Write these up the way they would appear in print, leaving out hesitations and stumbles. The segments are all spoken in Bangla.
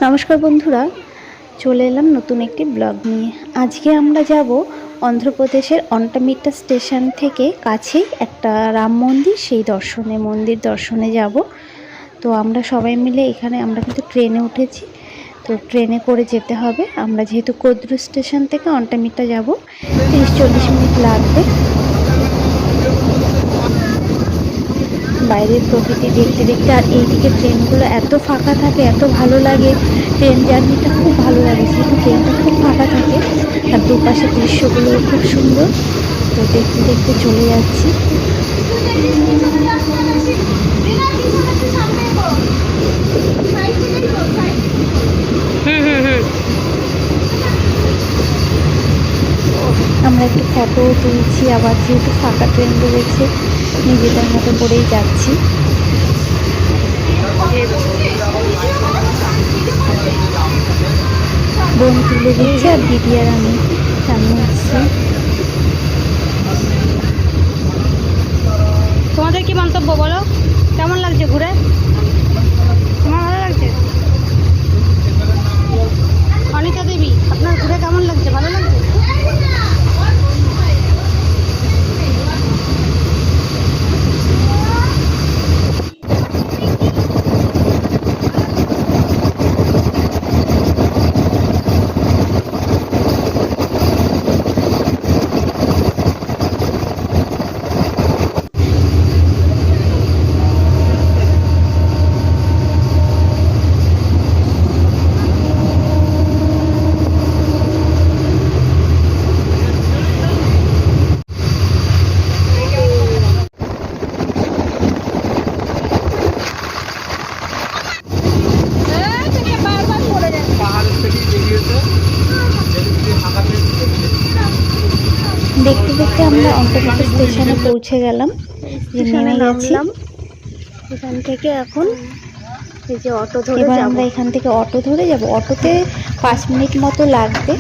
নমস্কার বন্ধুরা, চলে এলাম নতুন একটি ব্লগ নিয়ে। আজকে আমরা যাব অন্ধ্রপ্রদেশের অন্টামিট্টা স্টেশন থেকে কাছেই একটা রাম মন্দির, সেই মন্দির দর্শনে যাব। তো আমরা সবাই মিলে এখানে আমরা কিন্তু ট্রেনে উঠেছি। তো ট্রেনে করে যেতে হবে। আমরা যেহেতু কোদ্রু স্টেশন থেকে অন্টামিট্টা যাব, 30-40 মিনিট লাগবে। বাইরের প্রকৃতি দেখতে দেখতে, আর এইদিকে ট্রেনগুলো এত ফাঁকা থাকে, এত ভালো লাগে। ট্রেন জার্নিটা খুব ভালো লাগে, যেহেতু ট্রেনটা খুব ফাঁকা থাকে আর দুপাশে দৃশ্যগুলো খুব সুন্দর। তো দেখতে দেখতে চলে যাচ্ছি। আমরা একটু ফটোও তুলছি, আবার যেহেতু ফাঁকা ট্রেন রয়েছে নিজেদের মতো করেই যাচ্ছি। বোন তুলে দিচ্ছে আর দিদি আর আমি সামনে আসছি। তোমাদের কি মন্তব্য বলো? কেমন লাগছে ঘুরে? তোমার ভালো লাগছে? অনিতা দেবী, আপনার ঘুরে কেমন লাগছে? ভালো লাগছে? দেখতে দেখতে আমরা অন্টামিট্টা স্টেশনে পৌঁছে গেলাম, নেমে গেছি। এখান থেকে এখন এই যে অটো ধরে এবার আমরা এখান থেকে অটো ধরে যাব। অটোতে 5 মিনিট মতো লাগবে।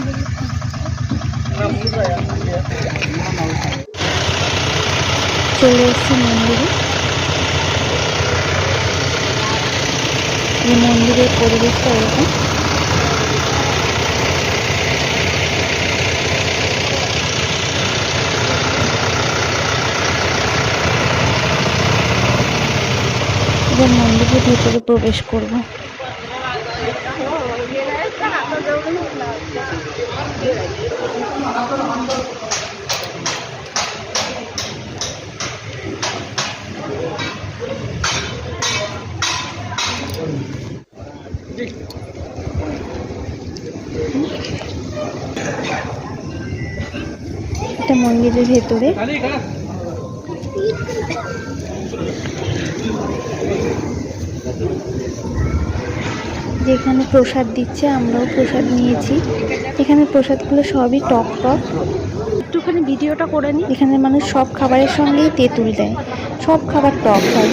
চলে এসেছি মন্দিরে। এই মন্দিরের পরিবেশটা এরকম। এবার মন্দিরের ভেতরে প্রবেশ করব। এটা মন্দিরের ভেতরে। যেখানে প্রসাদ দিচ্ছে, আমরাও প্রসাদ নিয়েছি। এখানে প্রসাদগুলো সবই টক টক। একটুখানি ভিডিওটা করে নিই। এখানে মানুষ সব খাবারের সঙ্গেই তেঁতুল দেয়, সব খাবার টক হয়।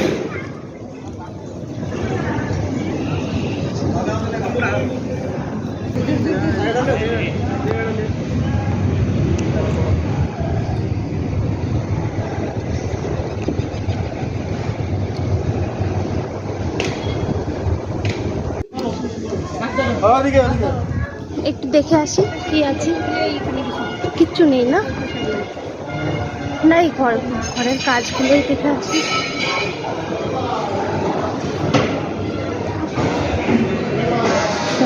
একটু দেখে আসি কি আছে। কিচ্ছু নেই না, নাই ঘরের কাজগুলোই দেখে আসি।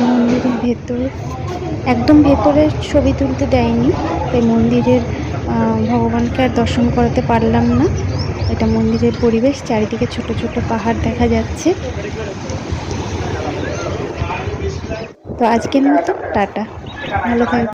মন্দিরের ভেতরে, একদম ভেতরে ছবি তুলতে দেয়নি, তাই মন্দিরের ভগবানকে আর দর্শন করাতে পারলাম না। এটা মন্দিরের পরিবেশ, চারিদিকে ছোট ছোট পাহাড় দেখা যাচ্ছে। তো আজকের মতো টাটা, ভালো থাকবে।